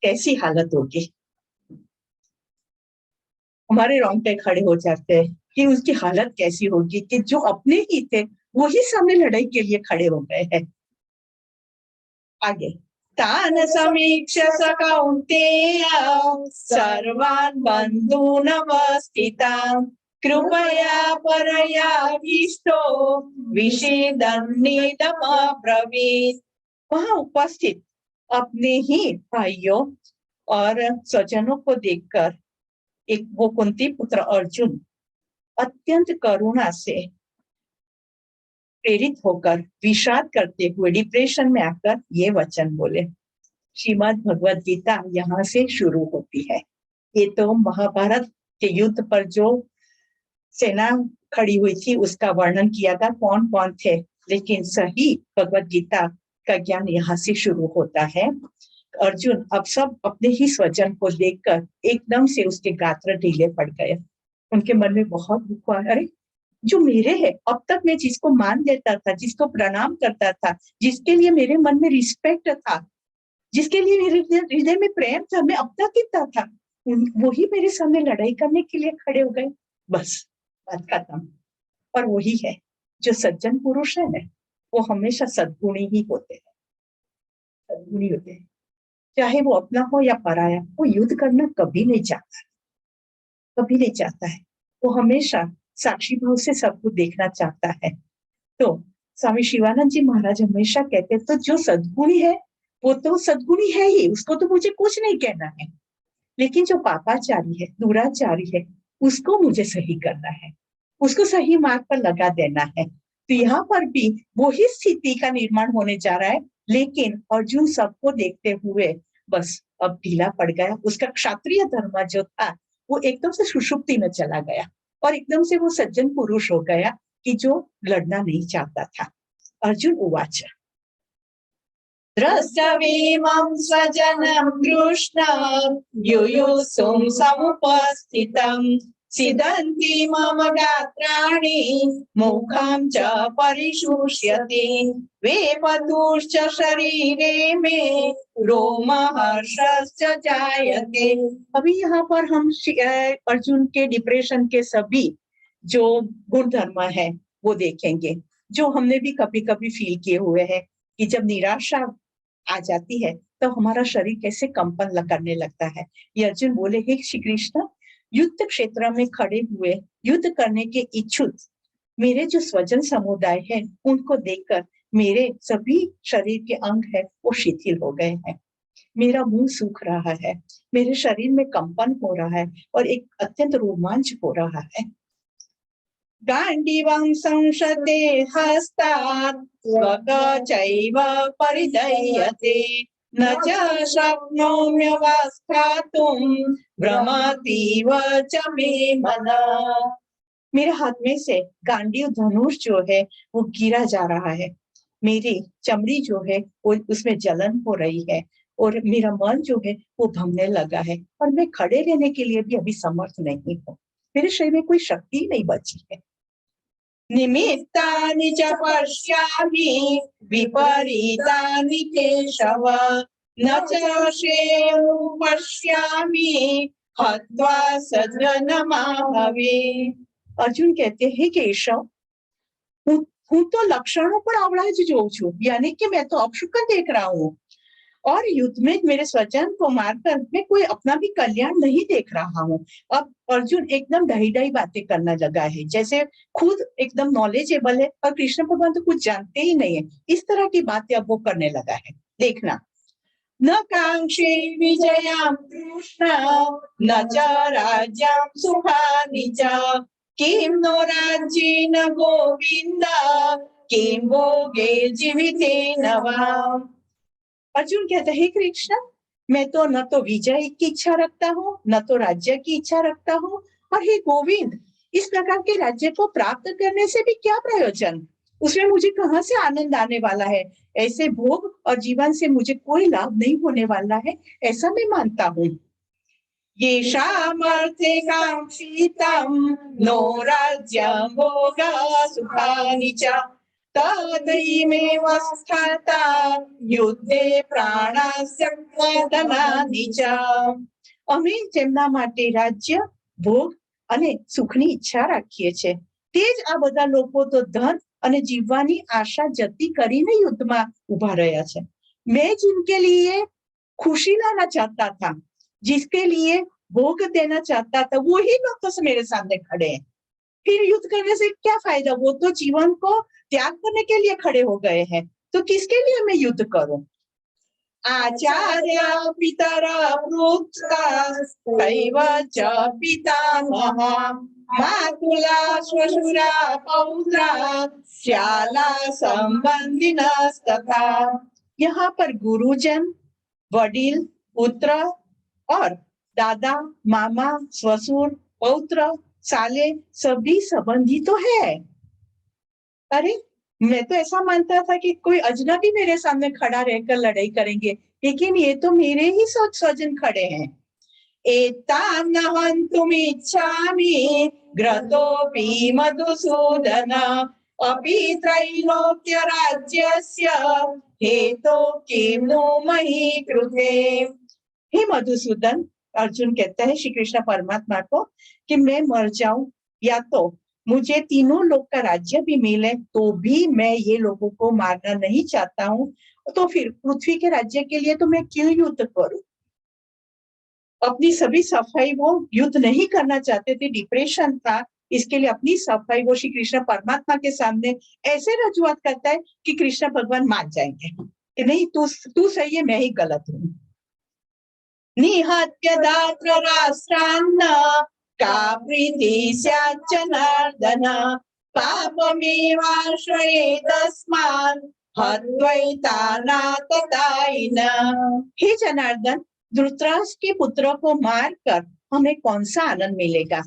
कैसी हालत होगी, हमारे रोंगटे खड़े हो जाते हैं कि उसकी हालत कैसी होगी कि जो अपने ही थे वही सामने लड़ाई के लिए खड़े हो गए हैं। आगे, तान समीक्ष स कौन्तेय सर्वान् बन्धूनवस्थितान् कृपया परयाविष्टो विषेदन्निदमब्रवीत्। वहां उपस्थित अपने ही भाइयों और स्वजनों को देखकर एक वो कुंती पुत्र अर्जुन अत्यंत करुणा से प्रेरित होकर विषाद करते हुए डिप्रेशन में आकर ये वचन बोले। श्रीमद् भगवद गीता यहाँ से शुरू होती है। ये तो महाभारत के युद्ध पर जो सेना खड़ी हुई थी उसका वर्णन किया था, कौन कौन थे, लेकिन सही भगवद गीता का ज्ञान यहाँ से शुरू होता है। अर्जुन अब सब अपने ही स्वजन को देखकर एकदम से उसके गात्र ढीले पड़ गए। उनके मन में बहुत दुख हुआ, अरे जो मेरे है, अब तक मैं जिसको मान लेता था, जिसको प्रणाम करता था, जिसके लिए मेरे मन में रिस्पेक्ट था, जिसके लिए मेरे हृदय में प्रेम था, मैं अब तक कितना था, वही मेरे सामने लड़ाई करने के लिए खड़े हो गए। बस बात खत्म। और वही है जो सज्जन पुरुष है ना, वो हमेशा सद्गुणी ही होते हैं, सद्गुणी होते हैं। चाहे वो अपना हो या पराया, वो युद्ध करना कभी नहीं चाहता, कभी नहीं चाहता है। वो हमेशा साक्षी भाव से सबको देखना चाहता है। तो स्वामी शिवानंद जी महाराज हमेशा कहते हैं, तो जो सद्गुणी है वो तो सद्गुणी है ही, उसको तो मुझे कुछ नहीं कहना है, लेकिन जो पापाचारी है, दुराचारी है, उसको मुझे सही करना है, उसको सही मार्ग पर लगा देना है। तो यहाँ पर भी वही स्थिति का निर्माण होने जा रहा है, लेकिन अर्जुन सबको देखते हुए बस अब ढीला पड़ गया। उसका क्षत्रिय धर्म जो था वो एकदम से सुषुप्ति में चला गया और एकदम से वो सज्जन पुरुष हो गया कि जो लड़ना नहीं चाहता था। अर्जुन उवाच द्रष्टवेमं स्वजनं कृष्ण युयुत्सुं समुपस्थितं सिदन्ति मम गात्राणि मुखं च परिशुष्यति वेपतुश्च शरीरे मे रोमहर्षश्च जायते। अभी यहाँ पर हम अर्जुन के डिप्रेशन के सभी जो गुण धर्म है वो देखेंगे, जो हमने भी कभी कभी फील किए हुए हैं कि जब निराशा आ जाती है तो हमारा शरीर कैसे कंपन करने लगता है। ये अर्जुन बोले, हे श्री कृष्ण, युद्ध क्षेत्र में खड़े हुए युद्ध करने के इच्छुक मेरे जो स्वजन समुदाय है उनको देखकर मेरे सभी शरीर के अंग है वो शिथिल हो गए हैं, मेरा मुंह सूख रहा है, मेरे शरीर में कंपन हो रहा है और एक अत्यंत रोमांच हो रहा है। गांडीवं संशते हस्तात् स्वकचैव परिदह्यते न च शक्नोम्यवस्थातुं भ्रमतीव च मे मनः। मेरे हाथ में से गांडीव धनुष जो है वो गिरा जा रहा है, मेरी चमड़ी जो है वो उसमें जलन हो रही है और मेरा मन जो है वो भमने लगा है और मैं खड़े रहने के लिए भी अभी समर्थ नहीं हूँ, मेरे शरीर में कोई शक्ति नहीं बची है। निमित्तानि च पश्यामि विपरीतानि केशव न च श्रेयो पश्यामि हत्वा सज्जनमाहवे। अर्जुन कहते हैं केशव, હું તો લક્ષણો પણ આવડા જ જોઉં છું, यानी कि मैं तो अपशुकन देख रहा हूँ और युद्ध में मेरे स्वजन को मारकर मैं कोई अपना भी कल्याण नहीं देख रहा हूँ। अब अर्जुन एकदम ढही ढही बातें करने लगा है, जैसे खुद एकदम नॉलेजेबल है और कृष्ण भगवान तो कुछ जानते ही नहीं है, इस तरह की बातें अब वो करने लगा है। देखना, न कांक्षे विजयां कृष्ण न च राज्यं सुखानि च किं नो राज्येन गोविंद किं भोगे जीवितेन वा। अर्जुन कहता है, कृष्ण, मैं तो न तो विजय की इच्छा रखता हूँ न तो राज्य की इच्छा रखता हूँ, और हे गोविंद, इस प्रकार के राज्य को प्राप्त करने से भी क्या प्रयोजन, उसमें मुझे कहाँ से आनंद आने वाला है, ऐसे भोग और जीवन से मुझे कोई लाभ नहीं होने वाला है, ऐसा मैं मानता हूँ। येषामर्थे काङ्क्षितं नो राज्यं भोगा सुखानि च तदैमेव स्थिता युद्धे प्राणस्य धनानि च। અમે જેમના માટે રાજ્ય, ભોગ અને સુખની ઈચ્છા રાખીએ છીએ, તે જ આ બધા લોકો તો ધન અને જીવવાની આશા જતી કરીને યુદ્ધમાં ઉભા રહ્યા છે। मैं जिनके लिए खुशी लाना चाहता था, जिसके लिए भोग देना चाहता था, वही लोग तो मेरे सामने खड़े हैं। फिर युद्ध करने से क्या फायदा? वो तो जीवन को त्याग करने के लिए खड़े हो गए हैं, तो किसके लिए मैं युद्ध करूं? आचार्य पितरा पुत्रैव च पितामहा मातुला श्वशुरा पौत्रा श्याला संबंधिनस्तथा। यहाँ पर गुरुजन, वडील, पुत्र और दादा, मामा, ससुर, पौत्र, साले सभी संबंधी तो है। अरे मैं तो ऐसा मानता था कि कोई अजनबी मेरे सामने खड़ा रहकर लड़ाई करेंगे, लेकिन ये तो मेरे ही स्वजन खड़े हैं। एतान् हन्तुमिच्छामि ग्रतोऽपि मधुसूदन अपि त्रैलोक्य राज्यस्य हेतो किं नो मही कृते। हे मधुसूदन, अर्जुन कहता है श्री कृष्ण परमात्मा को कि मैं मर जाऊं या तो मुझे तीनों लोक का राज्य भी मिले, तो भी मैं ये लोगों को मारना नहीं चाहता हूँ। तो फिर पृथ्वी के राज्य के लिए तो मैं क्यों युद्ध करूं? अपनी सभी सफाई वो युद्ध नहीं करना चाहते थे, डिप्रेशन था, इसके लिए अपनी सफाई वो श्री कृष्ण परमात्मा के सामने ऐसे रजूआत करता है कि कृष्ण भगवान मान जाएंगे कि नहीं, तू सही है, मैं ही गलत हूँ। निहत्य दात्र राष्ट्रान्न का प्रीति स्याच्च जनार्दन पापमेवाश्रयेदस्मान् हत्वैतानाततायिन। हे जनार्दन, धृतराष्ट्र के पुत्रों को मारकर हमें कौन सा आनंद मिलेगा?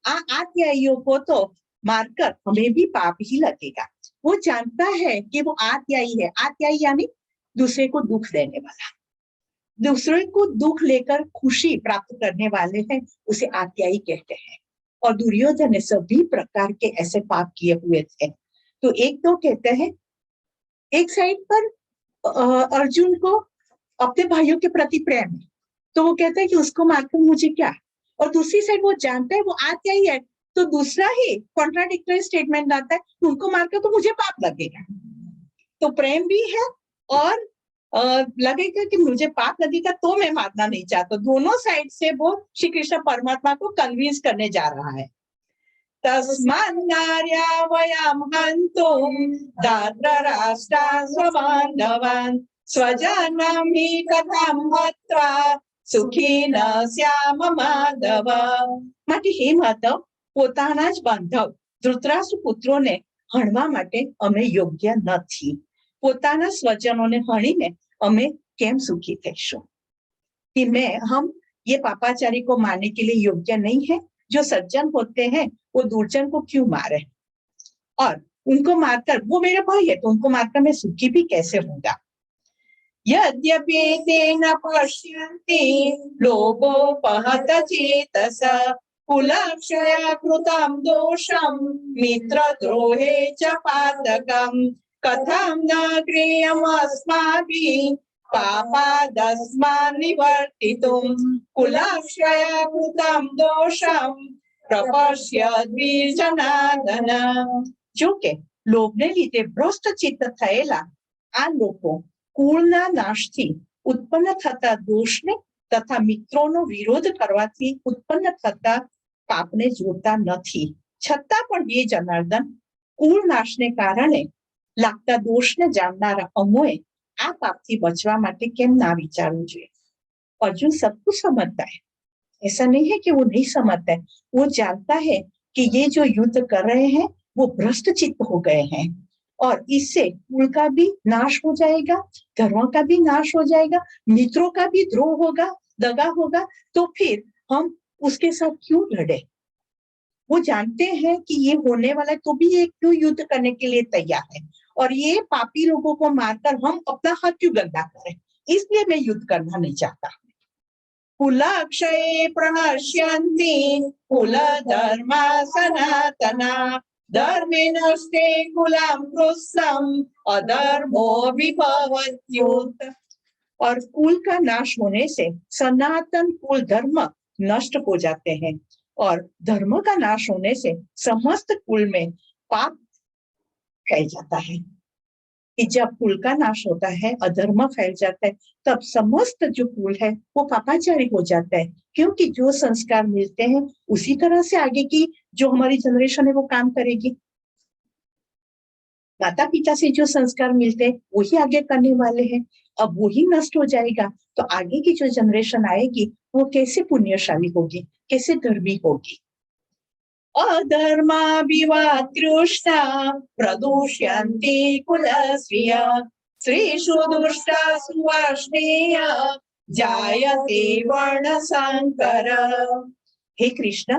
आत्यायियों को तो मारकर हमें भी पाप ही लगेगा। वो जानता है कि वो आत्यायी है। आत्यायी यानी दूसरे को दुख देने वाला, दूसरे को दुख लेकर खुशी प्राप्त करने वाले हैं, उसे आत्यायी कहते हैं। और दुर्योधन ने सभी प्रकार के ऐसे पाप किए हुए थे। तो एक तो कहते हैं, एक साइड पर अर्जुन को अपने भाइयों के प्रति प्रेम है, तो वो कहता है कि उसको मारकर मुझे क्या, और दूसरी साइड वो जानता है वो आत्यायी है, तो दूसरा ही कॉन्ट्राडिक्टरी स्टेटमेंट आता है, उनको मारकर तो मुझे पाप लगेगा। तो प्रेम भी है और लगेगा कि मुझे पाप लगेगा, तो मैं मारना नहीं चाहता। दोनों साइड से वो श्री कृष्ण परमात्मा को कन्विंस करने जा रहा है। तस्मान्नार्या वयं हन्तुं दात्रराष्ट्रान् स्वबान्धवान् स्वजनं हि कथं हत्वा सुखी न श्याम माधव। માટે હે માધવ, પોતાના જ બાંધવ ધૃતરાષ્ટ્ર પુત્રોને હણવા માટે અમે યોગ્ય નથી। પોતાના સ્વજનોને હણીને અમે કેમ સુખી થઈશું? कि हम ये पापाचारी को मारने के लिए योग्य नहीं है। जो सज्जन होते हैं वो दुर्जन को क्यों मारे? और उनको मारकर, वो मेरे भाई है तो उनको मारकर मैं सुखी भी कैसे होगा? यद्यपि तेन पश्यन्ति लोभोपहत चेतस कुलक्षय कृतं दोषं मित्रद्रोहे च पातकं कथं न क्रियमस्माभिः पापादस्मान् निवर्तितुं कुलक्षय कृतं दोषं प्रपश्य द्विजनादन। जो के लोभने લીધે ભ્રષ્ટ ચિત્ત થયેલા આ લોકો કુળના નાશથી ઉત્પન્ન થતા દોષને તથા મિત્રોનો વિરોધ કરવાથી ઉત્પન્ન થતા પાપને જોતા નથી। છતાં પણ હે જનાર્દન, કુળ નાશને કારણે લાગતા દોષને જાણનારા અમોએ આ પાપથી બચવા માટે કેમ ના વિચારવું જોઈએ? अर्जुन सब कुछ समझता है, ऐसा नहीं है कि वो नहीं समझता है। वो जानता है कि ये जो युद्ध कर रहे हैं वो भ्रष्ट चित्त हो गए हैं, और इससे कुल का भी नाश हो जाएगा, धर्म का भी नाश हो जाएगा, मित्रों का भी द्रोह होगा, दगा होगा। तो फिर हम उसके साथ क्यों लड़े? वो जानते हैं कि ये होने वाला है, तो भी ये क्यों युद्ध करने के लिए तैयार है? और ये पापी लोगों को मारकर हम अपना हाथ क्यों गंदा करें? इसलिए मैं युद्ध करना नहीं चाहता। कुलाक्षये प्रणश्यन्ति कुलधर्मा सनातना धर्मे नष्टे कुलं कृत्स्नम् अधर्मो विभवत्युत। और कुल का नाश होने से सनातन कुल धर्म नष्ट हो जाते हैं और धर्म का नाश होने से समस्त कुल में पाप फैल जाता है। कि जब कुल का नाश होता है, अधर्म फैल जाता है, तब समस्त जो कुल है वो पापाचारी हो जाता है, क्योंकि जो संस्कार मिलते हैं उसी तरह से आगे की जो हमारी जनरेशन है वो काम करेगी। माता पिता से जो संस्कार मिलते हैं वही आगे करने वाले हैं। अब वही नष्ट हो जाएगा तो आगे की जो जनरेशन आएगी वो कैसे पुण्यशाली होगी, कैसे धर्मी होगी। अधर्माभिवाकृष्टा प्रदूष्यन्ति कुलस्त्रिय स्त्रीषु दुष्टा सुवार्ष्णेय जायते वर्णसंकर। हे कृष्ण,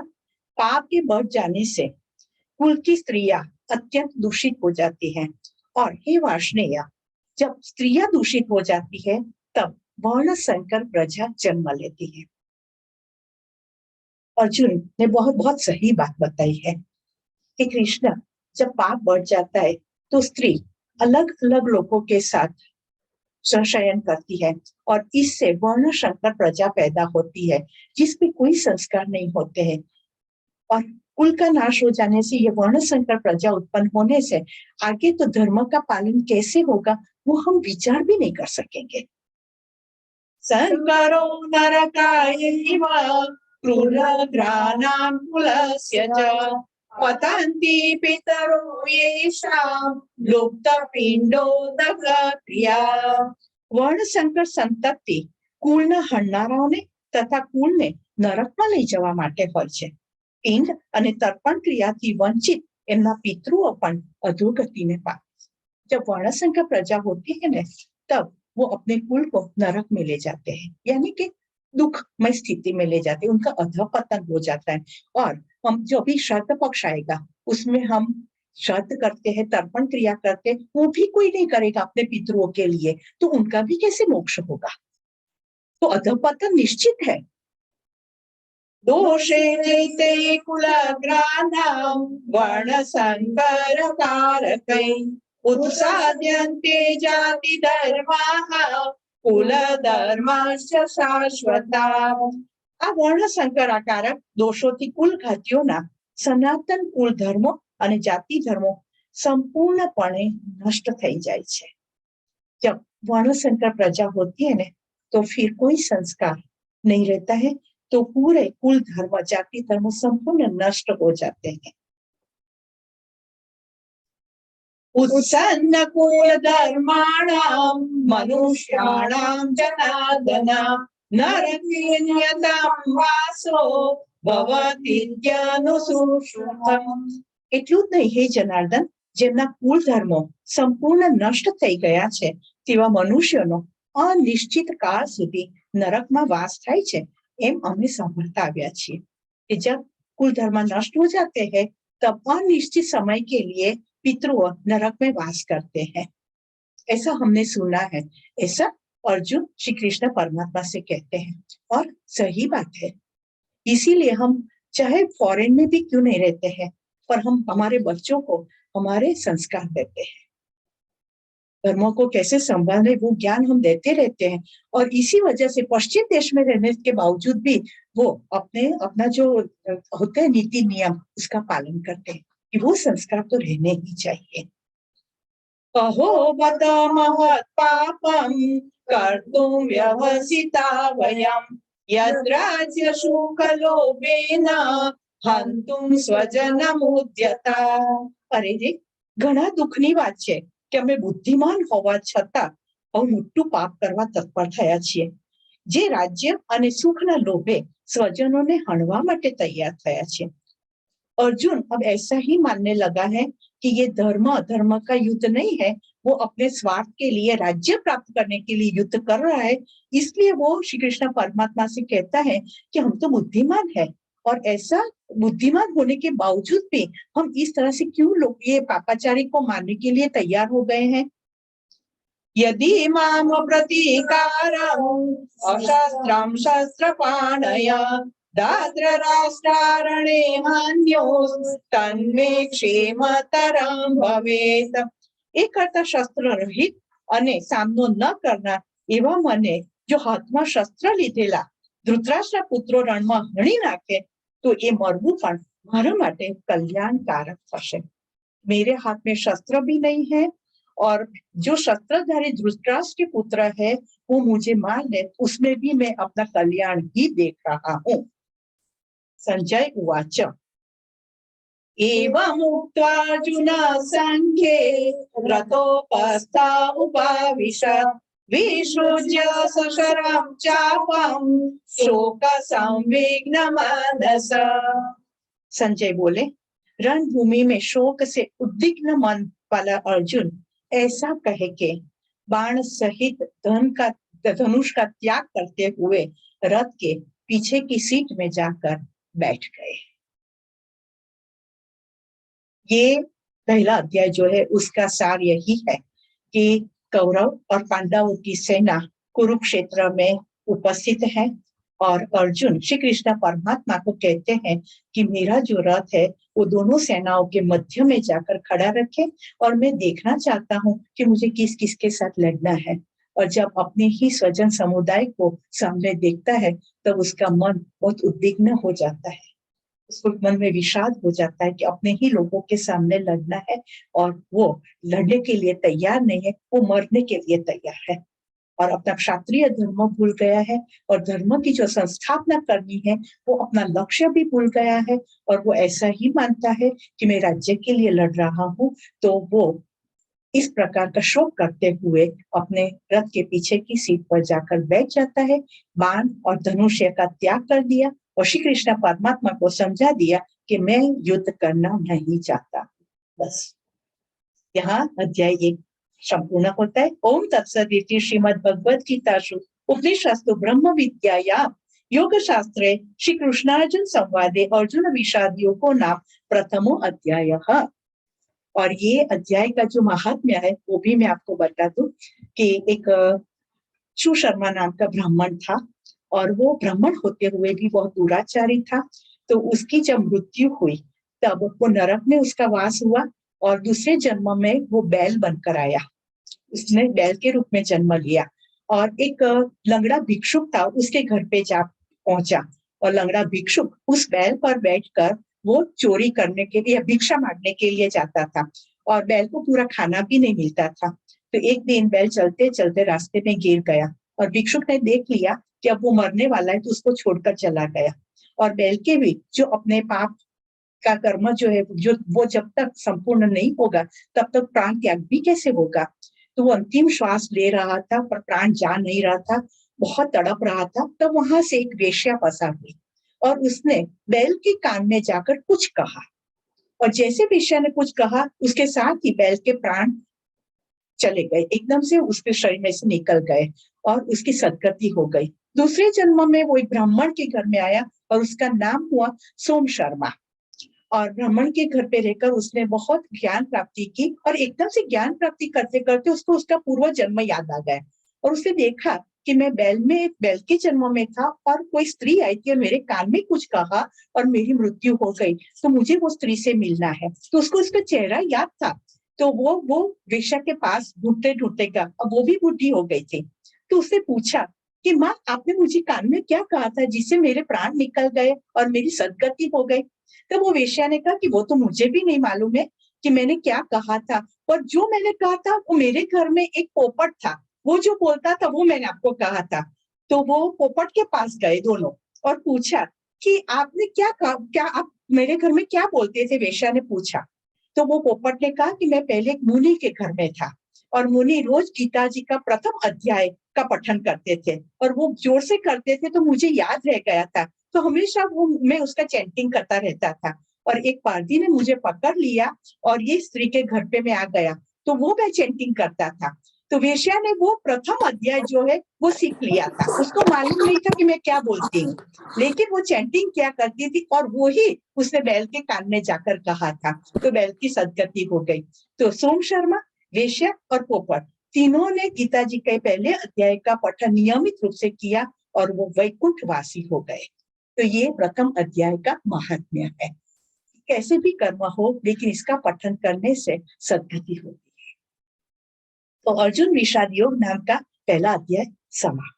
पाप के बढ़ जाने से कुल की स्त्रियां अत्यंत दूषित हो जाती हैं और हे वार्ष्णेय, जब स्त्रियां दूषित हो जाती है तब वर्ण संकर प्रजा जन्म लेती है। अर्जुन ने बहुत बहुत सही बात बताई है कि कृष्ण, जब पाप बढ़ जाता है तो स्त्री अलग अलग लोगों के साथ शयन करती है और इससे वर्ण संकर प्रजा पैदा होती है जिसमें कोई संस्कार नहीं होते हैं। और कुल का नाश हो जाने से, ये वर्ण संकर प्रजा उत्पन्न होने से आगे तो धर्म का पालन कैसे होगा वो हम विचार भी नहीं कर सकेंगे। संकरो नरकायैव क्रूरग्राणां कुलस्य च पतन्ति पितरो येषां लुप्तपिण्डोदकक्रिया। वर्ण संकर संतति કુળના હણનારાઓને તથા કુળને નરકમાં લઈ જવા માટે હોય છે। પિંડ અને તર્પણ ક્રિયાથી વંચિત એમના પિતૃઓ પણ અધોગતિને પામે। जब वर्णसंकर प्रजा होती है ना, तब वो अपने कुल को नरक में ले जाते हैं, यानी कि दुखमय स्थिति में ले जाते हैं, उनका अधःपतन हो जाता है। और हम जो भी श्राद्ध पक्ष आएगा उसमें हम श्राद्ध करते हैं, तर्पण क्रिया करते हैं, वो भी कोई नहीं करेगा अपने पितरों के लिए, तो उनका भी कैसे मोक्ष होगा। तो अधःपतन निश्चित है। दोषे जैते कुलग्राणां वर्णसंकरकारकै उत्साद्यन्ते जाति धर्माः कुलधर्माश्च शाश्वताः। આ વર્ણ સંકરાકારક દોષોથી કુલ ઘાતીઓના સનાતન કુલ ધર્મો અને જાતિ ધર્મો સંપૂર્ણપણે નષ્ટ થઈ જાય છે। जब वर्ण संकर प्रजा होती है ना, तो फिर कोई संस्कार नहीं रहता है, तो पूरे कुल धर्म जाति धर्म संपूर्ण नष्ट हो जाते हैं। उत्सन्न कुल धर्माणां मनुष्याणां जनार्दन नरके नियतं वासो भवतीत्यनुशुश्रुतम्। એટલું જ નહીં હે જનાર્દન, જેમના કુલ ધર્મો સંપૂર્ણ નષ્ટ થઈ ગયા છે તેવા મનુષ્યનો અનિશ્ચિત કાળ સુધી નરકમાં વાસ થાય છે, એમ અમે સાંભળતા આવ્યા છીએ कि जब कुल धर्म नष्ट हो जाते हैं तब अनिश्चित समय के लिए पितरों नरक में वास करते हैं, ऐसा हमने सुना है। ऐसा अर्जुन श्री कृष्ण परमात्मा से कहते हैं और सही बात है। इसीलिए हम चाहे फॉरेन में भी क्यों नहीं रहते हैं, पर हम हमारे बच्चों को हमारे संस्कार देते हैं, धर्मों को कैसे संभालने वो ज्ञान हम देते रहते हैं। और इसी वजह से पश्चिम देश में रहने के बावजूद भी वो अपना जो होते हैं नीति नियम उसका पालन करते हैं कि वो संस्कार तो रहने ही चाहिए। अहो बत महत् पापं कर्तुं व्यवसिता वयं यद्राज्य शुकलोभेन हन्तुं स्वजनमुद्यता। अरे रे, ઘણા દુઃખની વાત છે કે અમે બુદ્ધિમાન હોવા છતાં બહુ મોટું પાપ કરવા તત્પર થયા છીએ, જે રાજ્ય અને સુખના લોભે સ્વજનોને હણવા માટે તૈયાર થયા છે। अर्जुन अब ऐसा ही मानने लगा है कि ये धर्म अधर्म का युद्ध नहीं है, वो अपने स्वार्थ के लिए राज्य प्राप्त करने के लिए युद्ध कर रहा है। इसलिए वो श्री कृष्ण परमात्मा से कहता है कि हम तो बुद्धिमान है, और ऐसा बुद्धिमान होने के बावजूद भी हम इस तरह से क्यों लोग ये पापाचारी को मारने के लिए तैयार हो गए हैं। यदि माम प्रतीकारम् अशस्त्रं शस्त्रपाणय दाद्रराष्ट्रारणे हान्यो तन्मे क्षेमतरं भवेत। એ કરતા શસ્ત્ર રહિત અને સામનો ન કરનાર એવા મને જો હાથમાં શસ્ત્ર લીધેલા ધૃતરાષ્ટ્રના પુત્રો રણમાં હણી નાખે તો એ મરવું પણ મારા માટે કલ્યાણકારક થશે। मेरे हाथ में शस्त्र भी नहीं है और जो शस्त्रधारी धृतराष्ट्र के पुत्र है वो मुझे मार दे उसमें भी मैं अपना कल्याण ही देख रहा हूँ। संजय उवाच एवमुक्त्वार्जुन संख्ये रथोपस्था उपाविशत् विसृज्य सशरं चापं शोक संविघ्न मानस। संजय बोले, रणभूमि में शोक से उद्विग्न मन वाला अर्जुन ऐसा कह के बाण सहित धनुष का त्याग करते हुए रथ के पीछे की सीट में जाकर बैठ गए। ये पहला अध्याय जो है उसका सार यही है कि कौरव और पांडवों की सेना कुरुक्षेत्र में उपस्थित है और अर्जुन श्री कृष्ण परमात्मा को कहते हैं कि मेरा जो रथ है वो दोनों सेनाओं के मध्य में जाकर खड़ा रखे और मैं देखना चाहता हूँ कि मुझे किस किस के साथ लड़ना है। और जब अपने ही स्वजन समुदाय को सामने देखता है तब उसका मन बहुत उद्विग्न हो जाता है, उसको मन में विषाद हो जाता है कि अपने ही लोगों के सामने लड़ना है और वो लड़ने के लिए तैयार नहीं है, वो मरने के लिए तैयार है और अपना क्षत्रिय धर्म भूल गया है और धर्म की जो संस्थापना करनी है वो अपना लक्ष्य भी भूल गया है और वो ऐसा ही मानता है कि मैं राज्य के लिए लड़ रहा हूँ। तो वो इस प्रकार का शोक करते हुए अपने रथ के पीछे की सीट पर जाकर बैठ जाता है, बाण और धनुष्य का त्याग कर दिया और श्री कृष्ण परमात्मा को समझा दिया कि मैं युद्ध करना नहीं चाहता। बस यहाँ अध्याय 1 संपूर्ण होता है। ओम तत्सदिति श्रीमद् भगवद गीतासु उपनिषदस्तु ब्रह्म विद्यायां योग शास्त्रे श्री कृष्णार्जुन संवादे अर्जुन विषाद योगो नाम प्रथमो अध्यायः। और ये अध्याय का जो महात्म्य है वो भी मैं आपको बता दूं कि एक सुशर्मा नाम का ब्राह्मण था और वो ब्राह्मण होते हुए भी बहुत दुराचारी था। तो उसकी जब मृत्यु हुई तब वो नरक में उसका वास हुआ और दूसरे जन्म में वो बैल बनकर आया, उसने बैल के रूप में जन्म लिया और एक लंगड़ा भिक्षुक था उसके घर पे जा पहुंचा और लंगड़ा भिक्षुक उस बैल पर बैठकर वो चोरी करने के लिए भिक्षा मांगने के लिए जाता था और बैल को पूरा खाना भी नहीं मिलता था। तो एक दिन बैल चलते चलते रास्ते में गिर गया और भिक्षुक ने देख लिया कि अब वो मरने वाला है तो उसको छोड़कर चला गया और बैल के भी जो अपने पाप का कर्म जो है जो वो जब तक संपूर्ण नहीं होगा तब तक प्राण त्याग भी कैसे होगा। तो वो अंतिम श्वास ले रहा था पर प्राण जा नहीं रहा था, बहुत तड़प रहा था। तब वहां से एक वेश्या पसार हुई और उसने बैल के कान में जाकर कुछ कहा और जैसे वेश्या ने कुछ कहा उसके साथ ही बैल के प्राण चले गए, एकदम से उसके शरीर में से निकल गए और उसकी सदगति हो गई। दूसरे जन्म में वो एक ब्राह्मण के घर में आया और उसका नाम हुआ सोम शर्मा और ब्राह्मण के घर पे रहकर उसने बहुत ज्ञान प्राप्ति की और एकदम से ज्ञान प्राप्ति करते करते उसको उसका पूर्व जन्म याद आ गया और उसने देखा कि मैं बैल के जन्म में था और कोई स्त्री आई थी और मेरे कान में कुछ कहा और मेरी मृत्यु हो गई, तो मुझे वो स्त्री से मिलना है। तो उसको उसका चेहरा याद था। तो वो वेश्या के पास ढूंढते ढूंढते गया, अब वो भी बुढ़ी हो गई थी। तो उसने पूछा कि माँ आपने मुझे कान में क्या कहा था जिससे मेरे प्राण निकल गए और मेरी सदगति हो गई। तो वो वेश्या ने कहा कि वो तो मुझे भी नहीं मालूम है कि मैंने क्या कहा था, पर जो मैंने कहा था वो मेरे घर में एक पोपट था, वो जो बोलता था वो मैंने आपको कहा था। तो वो पोपट के पास गए दोनों और पूछा कि आपने क्या कहा, क्या आप मेरे घर में क्या बोलते थे। वेश्या ने पूछा तो वो पोपट ने कहा कि मैं पहले एक मुनि के घर में था और मुनि रोज गीता जी का प्रथम अध्याय का पठन करते थे और वो जोर से करते थे तो मुझे याद रह गया था, तो हमेशा वो मैं उसका चैंटिंग करता रहता था और एक पारधी ने मुझे पकड़ लिया और ये स्त्री के घर पे मैं आ गया तो वो मैं चैंटिंग करता था। तो वेश्या ने वो प्रथम अध्याय जो है वो सीख लिया था, उसको मालूम नहीं था कि मैं क्या बोलती हूँ, लेकिन वो चैंटिंग क्या करती थी और वो ही उसने बैल के कान में जाकर कहा था, तो बैल की सदगति हो गई। तो सोम शर्मा, वेश्या और पोपट तीनों ने गीता जी के पहले अध्याय का पठन नियमित रूप से किया और वो वैकुंठवासी हो गए। तो ये प्रथम अध्याय का महात्म्य है। कैसे भी कर्म हो, लेकिन इसका पठन करने से सद्गति होती है। तो अर्जुन विषाद योग नाम का पहला अध्याय समाप्त।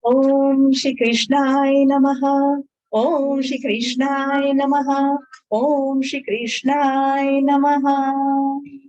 ओम श्री कृष्णाय नमः। ओम श्री कृष्णाय नमः। ओम श्री कृष्णाय नमः।